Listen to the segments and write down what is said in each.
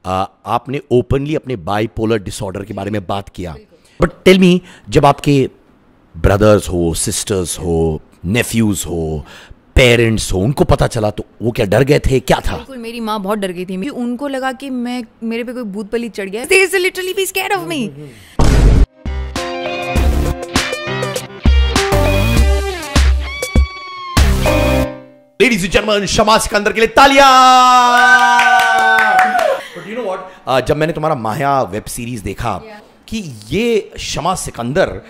आपने ओपनली अपने bipolar disorder के बारे में बात किया, बट टेल मी, जब आपके ब्रदर्स हो, सिस्टर्स हो, नेफ्यूज हो, पेरेंट्स हो, उनको पता चला तो वो क्या डर गए थे, क्या था? बिल्कुल, मेरी माँ बहुत डर गई थी। उनको लगा कि मेरे पे कोई भूत पली चढ़ गया। They used to literally be scared of me. Ladies and gentleman, Shama Sikandar के लिए तालियां। But you know what? जब मैंने तुम्हारा माया वेब सीरीज देखा कि ये शमा सिकंदर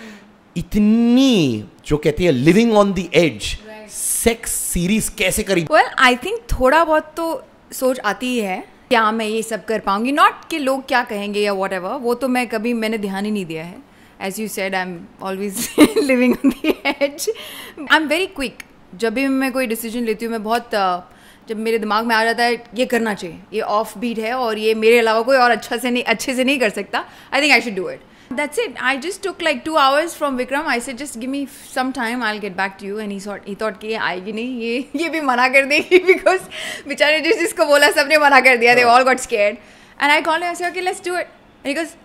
इतनी जो कहती है living on the edge sex series कैसे करी? Well, I think थोड़ा बहुत तो सोच आती ही है, क्या मैं ये सब कर पाऊंगी, नॉट कि लोग क्या कहेंगे या वॉट एवर, वो तो मैंने ध्यान ही नहीं दिया है। As you said, I am always living on the edge. I am very quick, जब भी मैं कोई डिसीजन लेती हूँ मैं बहुत जब मेरे दिमाग में आ जाता है ये करना चाहिए, ये ऑफ बीट है और ये मेरे अलावा कोई और अच्छे से नहीं कर सकता, I think I should do it. That's it. I just took like 2 hours from Vikram. I said, just give me some time. I'll get back to you. And he thought कि ये आएगी नहीं, ये भी मना कर देगी because बेचारे जिसको बोला सबने मना कर दिया. They all got scared. And I called him. I said, okay, let's do it. And he goes,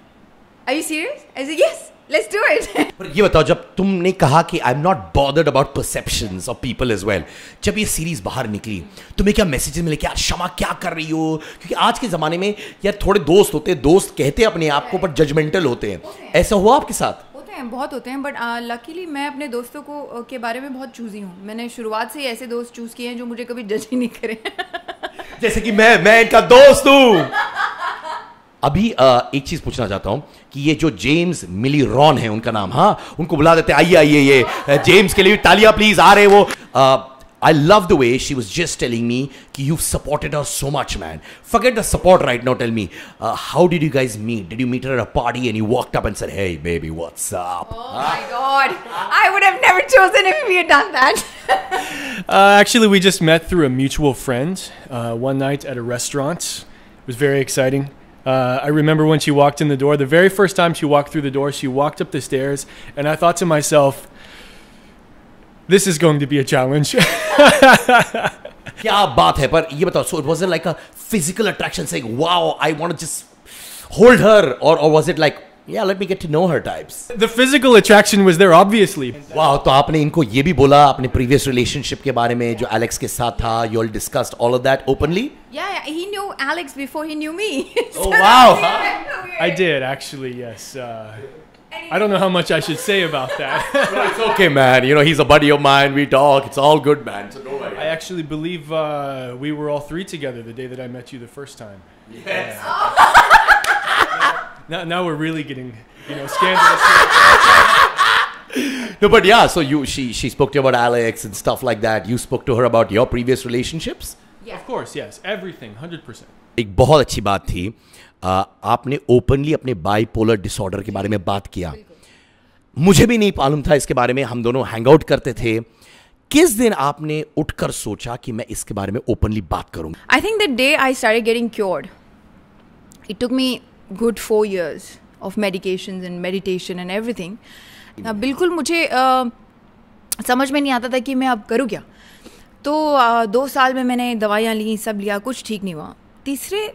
are you serious? I said, yes. Let's do it. पर ये बताओ, जब तुमने कहा कि I am not bothered about perceptions of people as well, जब ये series बाहर निकली तुम्हें क्या मैसेजेस मिले कि यार शमा क्या कर रही हो? क्योंकि आज के जमाने में यार थोड़े दोस्त होते हैं, दोस्त कहते हैं अपने आप को पर जजमेंटल होते हैं, ऐसा हुआ आपके साथ? होते हैं, बहुत होते हैं, बट लकीली मैं अपने दोस्तों को के बारे में बहुत चूजी हूँ। मैंने शुरुआत से ही ऐसे दोस्त चूज किए हैं जो मुझे कभी जज ही नहीं करे। जैसे कि मैं इनका दोस्त हूँ। अभी एक चीज पूछना चाहता हूं कि ये जो जेम्स मिली रॉन है उनका नाम, हाँ, उनको बुला देते, आइए ये जेम्स के लिए तालियां प्लीज, आ रहे वो। I love the way she was just telling me कि you've supported her so much, man. Forget the support right now. Tell me, how did you guys meet? Did you meet her at a party and you walked up and said, "Hey, baby, what's up?" Oh my God, I would have never chosen if we had done that. Actually, we just met through a mutual friend one night at a restaurant. It was very exciting. I remember when she walked in the door, the very first time she walked through the door, she walked up the stairs, and I thought to myself, this is going to be a challenge. क्या बात है, पर ये बताओ, so it wasn't like a physical attraction saying, wow, I want to just hold her, or was it like, yeah, let me get to know her types? The physical attraction was there, obviously. Wow, तो आपने इनको ये भी बोला अपने previous relationship के बारे में जो Alex के साथ था, you all discussed all of that openly? Yeah, he knew Alex before he knew me. Oh wow! I did actually, yes. I don't know how much I should say about that. No, it's okay, man. You know, he's a buddy of mine. We talk. It's all good, man. So don't worry. I actually believe we were all three together the day that I met you the first time. Yes. Now we're really getting, scandalous. No, but yeah. So she spoke to you about Alex and stuff like that. You spoke to her about your previous relationships. Yeah. Of course, yes. Everything, 100%. एक बहुत अच्छी बात थी, आपने openly अपने bipolar disorder के बारे में बात किया। मुझे भी नहीं मालूम था इसके बारे में, हम दोनों हैंग आउट करते थे। किस दिन आपने उठकर सोचा कि मैं इसके बारे में ओपनली बात करूंगा? I think the day I started getting cured, it took me good 4 years of medications and meditation and everything. बिल्कुल मुझे समझ में नहीं आता था कि मैं अब करूँ क्या। तो 2 साल में मैंने दवाइयाँ ली, सब लिया, कुछ ठीक नहीं हुआ। तीसरे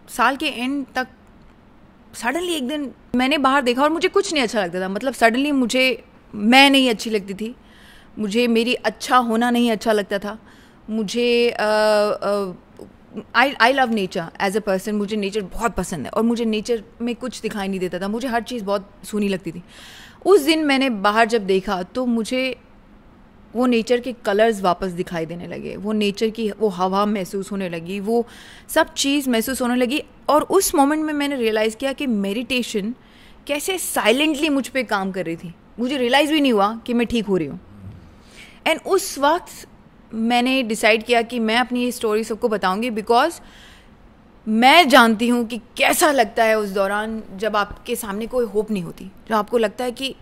साल के एंड तक सडनली एक दिन मैंने बाहर देखा और मुझे कुछ नहीं अच्छा लगता था। मतलब सडनली मैं नहीं अच्छी लगती थी, मुझे मेरी अच्छा होना नहीं अच्छा लगता था। मुझे I love nature as a person, मुझे नेचर बहुत पसंद है और मुझे नेचर में कुछ दिखाई नहीं देता था, मुझे हर चीज़ बहुत सूनी लगती थी। उस दिन मैंने बाहर जब देखा तो मुझे वो नेचर के कलर्स वापस दिखाई देने लगे, वो नेचर की वो हवा महसूस होने लगी, वो सब चीज़ महसूस होने लगी। और उस मोमेंट में मैंने रियलाइज़ किया कि मेडिटेशन कैसे साइलेंटली मुझ पे काम कर रही थी। मुझे रियलाइज़ भी नहीं हुआ कि मैं ठीक हो रही हूँ। एंड उस वक्त मैंने डिसाइड किया कि मैं अपनी ये स्टोरी सबको बताऊँगी, बिकॉज मैं जानती हूँ कि कैसा लगता है उस दौरान जब आपके सामने कोई होप नहीं होती, जब आपको लगता है कि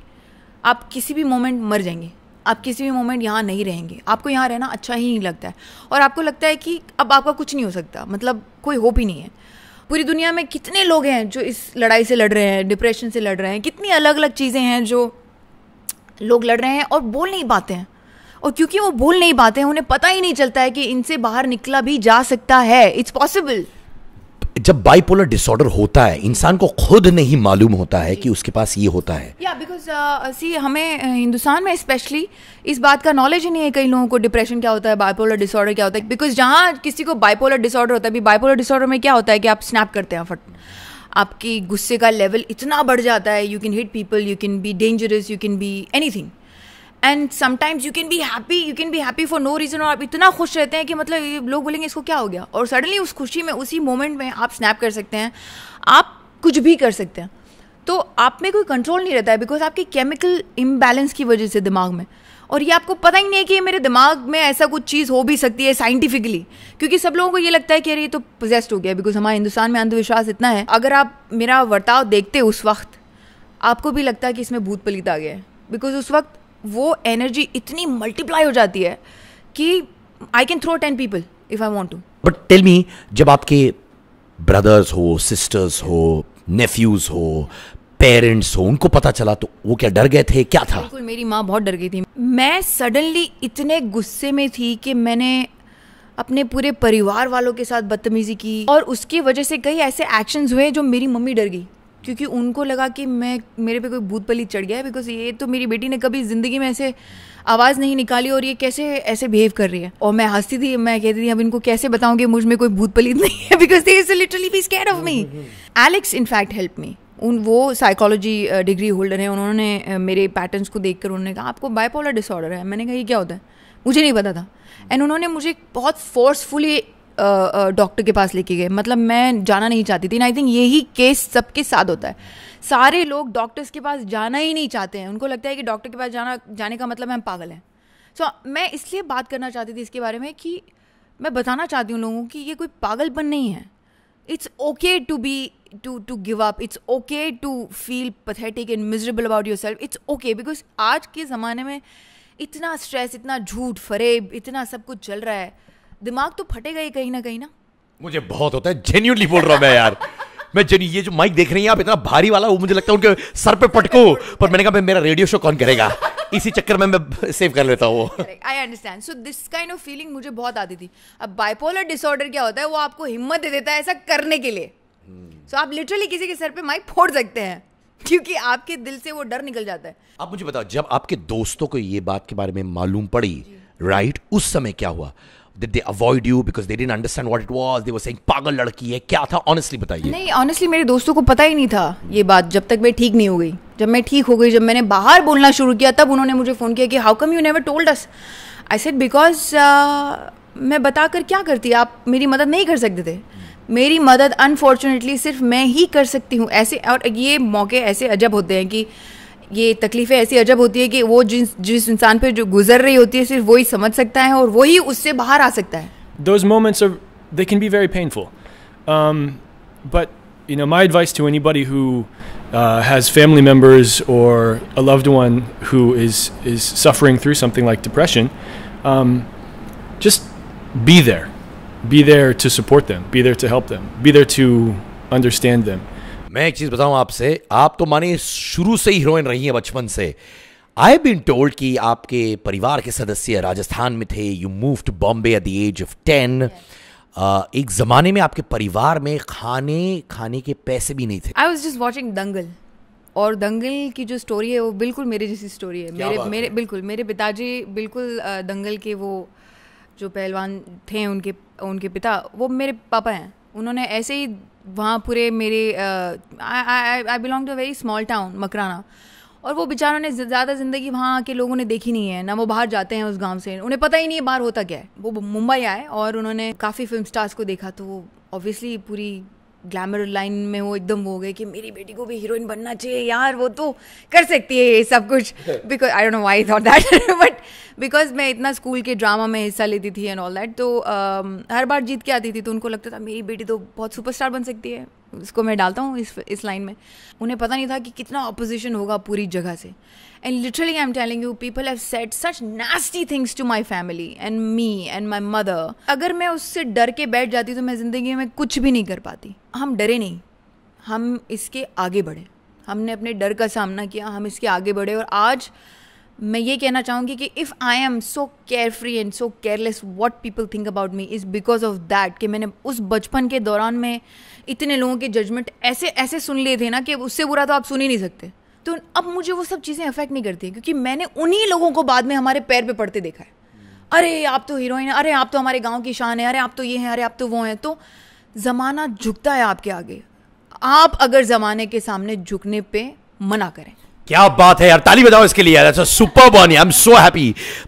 आप किसी भी मोमेंट मर जाएंगे, आप किसी भी मोमेंट यहाँ नहीं रहेंगे, आपको यहाँ रहना अच्छा ही नहीं लगता है और आपको लगता है कि अब आपका कुछ नहीं हो सकता, मतलब कोई होप ही नहीं है। पूरी दुनिया में कितने लोग हैं जो इस लड़ाई से लड़ रहे हैं, डिप्रेशन से लड़ रहे हैं, कितनी अलग अलग चीज़ें हैं जो लोग लड़ रहे हैं और बोल नहीं पाते हैं। और क्योंकि वो बोल नहीं पाते हैं, उन्हें पता ही नहीं चलता है कि इनसे बाहर निकला भी जा सकता है, इट्स पॉसिबल। जब बाइपोलर डिसऑर्डर होता है इंसान को खुद नहीं मालूम होता है कि उसके पास ये होता है। या बिकॉज सी हमें हिंदुस्तान में स्पेशली इस बात का नॉलेज ही नहीं है कई लोगों को, डिप्रेशन क्या होता है, बाइपोलर डिसऑर्डर क्या होता है। बिकॉज जहाँ किसी को बाइपोलर डिसऑर्डर होता है, भी बाइपोलर डिसऑर्डर में क्या होता है कि आप स्नैप करते हैं फट, आपकी गुस्से का लेवल इतना बढ़ जाता है, you can hit people, you can be dangerous, you can be anything, and sometimes you can be happy for no reason, और आप इतना खुश रहते हैं कि मतलब ये लोग बोलेंगे इसको क्या हो गया, और सडनली उस खुशी में उसी मोमेंट में आप स्नैप कर सकते हैं, आप कुछ भी कर सकते हैं। तो आप में कोई कंट्रोल नहीं रहता है बिकॉज आपकी केमिकल इम्बैलेंस की वजह से दिमाग में, और ये आपको पता ही नहीं है कि मेरे दिमाग में ऐसा कुछ चीज़ हो भी सकती है साइंटिफिकली, क्योंकि सब लोगों को ये लगता है कि अरे ये तो पोजेस्ड हो गया, बिकॉज हमारे हिंदुस्तान में अंधविश्वास इतना है। अगर आप मेरा बर्ताव देखते उस वक्त आपको भी लगता है कि इसमें भूत पलीत आ गया है, बिकॉज उस वक्त वो एनर्जी इतनी मल्टीप्लाई हो जाती है कि I can throw 10 people if I want to. But tell me, जब आपके ब्रदर्स हो, सिस्टर्स हो, नेफ्यूज हो, पेरेंट्स हो, उनको पता चला तो वो क्या डर गए थे, क्या था? बिल्कुल, मेरी माँ बहुत डर गई थी। मैं सडनली इतने गुस्से में थी कि मैंने अपने पूरे परिवार वालों के साथ बदतमीजी की, और उसकी वजह से कई ऐसे एक्शंस हुए जो मेरी मम्मी डर गई, क्योंकि उनको लगा कि मेरे पे कोई भूत पलीत चढ़ गया है, बिकॉज ये तो मेरी बेटी ने कभी ज़िंदगी में ऐसे आवाज़ नहीं निकाली और ये कैसे ऐसे बिहेव कर रही है। और मैं हंसती थी, मैं कहती थी अब इनको कैसे बताऊँ कि मुझ में कोई भूत पलीत नहीं है, because they is literally be scared of me. Alex in fact help me, वो साइकोलॉजी डिग्री होल्डर है, उन्होंने मेरे पैटर्न्स को देखकर उन्होंने कहा आपको बाइपोलर डिसऑर्डर है। मैंने कहा ये क्या होता है, मुझे नहीं पता था, एंड उन्होंने मुझे बहुत फोर्सफुली डॉक्टर के पास लेके गए, मतलब मैं जाना नहीं चाहती थी। आई थिंक यही केस सबके साथ होता है, सारे लोग डॉक्टर्स के पास जाना ही नहीं चाहते हैं, उनको लगता है कि डॉक्टर के पास जाने का मतलब हम पागल हैं। सो मैं इसलिए बात करना चाहती थी इसके बारे में कि मैं बताना चाहती हूँ लोगों की ये कोई पागलपन नहीं है। It's okay to be to give up, it's okay to feel pathetic and miserable about yourself, it's okay, because आज के ज़माने में इतना स्ट्रेस, इतना झूठ फरेब, इतना सब कुछ चल रहा है, दिमाग तो फटेगा ही कहीं ना कहीं ना। मुझे बहुत होता है, जेन्युइनली बोल रहा हूं मैं यार। मैं ये जो माइक देख रही हैं आप, इतना भारी वाला, वो मुझे लगता है उनके सर पे पटको, पर मैंने कहा मेरा रेडियो शो कौन करेगा, इसी चक्कर में मैं सेव कर लेता हूँ। I understand. So this kind of feeling मुझे बहुत आती थी। अब बाइपोलर डिसऑर्डर क्या होता है, वो आपको हिम्मत दे देता है ऐसा करने के लिए। सो आप लिटरली किसी के सर पे माइक फोड़ सकते हैं, क्योंकि आपके दिल से वो डर निकल जाता है। आप मुझे बताओ, जब आपके दोस्तों को ये बात के बारे में मालूम पड़ी, राइट, उस समय क्या हुआ? Did they avoid you because they didn't understand what it was? They were saying पागल लड़की है, क्या था? Honestly बताइए। नहीं, honestly मेरे दोस्तों को पता ही नहीं था ये बात, जब तक मैं ठीक नहीं हो गई। जब मैं ठीक हो गई, जब मैंने बाहर बोलना शुरू किया, तब उन्होंने मुझे फ़ोन किया कि how come you never told us. I said because मैं बताकर क्या करती, आप मेरी मदद नहीं कर सकते थे। मेरी मदद अनफॉर्चुनेटली सिर्फ मैं ही कर सकती हूँ ऐसे, और ये मौके ऐसे अजब होते हैं कि ये तकलीफ़ें ऐसी अजब होती है कि वो जिस इंसान पे जो गुजर रही होती है सिर्फ वही समझ सकता है और वही उससे बाहर आ सकता है। Those moments they can be very painful, but you know, my advice to anybody who has family members or a loved one who is suffering through something like depression, just be there to support them, be there to help them, be there to understand them. मैं एक चीज बताऊं आपसे, आप तो माने शुरू से ही हीरोइन रही हैं, बचपन से। आई हैव बीन टोल्ड कि आपके परिवार के सदस्य राजस्थान में थे, you move to Bombay at the age of 10। एक जमाने में आपके परिवार में खाने के पैसे भी नहीं थे। आई वॉज जस्ट वॉचिंग दंगल, और दंगल की जो स्टोरी है वो बिल्कुल मेरे जैसी स्टोरी है। मेरे पिताजी बिल्कुल दंगल के वो जो पहलवान थे, उनके पिता वो मेरे पापा हैं। उन्होंने ऐसे ही वहाँ पूरे मेरे I belong to a very small town Makrana, और वो बेचारों ने ज़्यादा ज़िंदगी वहाँ के लोगों ने देखी नहीं है, ना वो बाहर जाते हैं उस गांव से, उन्हें पता ही नहीं है बाहर होता क्या है। वो मुंबई आए और उन्होंने काफ़ी फिल्म स्टार्स को देखा, तो वो ऑब्वियसली पूरी ग्लैमर लाइन में वो एकदम वो हो गए कि मेरी बेटी को भी हीरोइन बनना चाहिए यार, वो तो कर सकती है ये सब कुछ। Because I don't know why thought that, but because मैं इतना स्कूल के ड्रामा में हिस्सा लेती थी एंड ऑल दैट, तो हर बार जीत के आती थी, तो उनको लगता था मेरी बेटी तो बहुत सुपरस्टार बन सकती है, उसको मैं डालता हूँ इस लाइन में। उन्हें पता नहीं था कि कितना ऑपोजिशन होगा पूरी जगह से। And literally I am telling you, people have said such nasty things to my family and me and my mother. अगर मैं उससे डर के बैठ जाती तो मैं ज़िंदगी में कुछ भी नहीं कर पाती। हम डरे नहीं, हम इसके आगे बढ़े, हमने अपने डर का सामना किया, हम इसके आगे बढ़े, और आज मैं ये कहना चाहूँगी कि if I am so care free and so careless what people think about me is because of that, कि मैंने उस बचपन के दौरान में इतने लोगों के जजमेंट ऐसे ऐसे सुन लिए थे ना कि उससे बुरा तो आप सुन ही नहीं सकते। तो अब मुझे वो सब चीज़ें अफेक्ट नहीं करती, क्योंकि मैंने उन्हीं लोगों को बाद में हमारे पैर पे पड़ते देखा है। अरे आप तो हीरोइन, अरे आप तो हमारे गाँव की शान है, अरे आप तो ये हैं, अरे आप तो वो हैं। तो ज़माना झुकता है आपके आगे, आप अगर ज़माने के सामने झुकने पे मना करें। क्या बात है यार, ताली बजाओ इसके लिए यार, super one, I am so happy.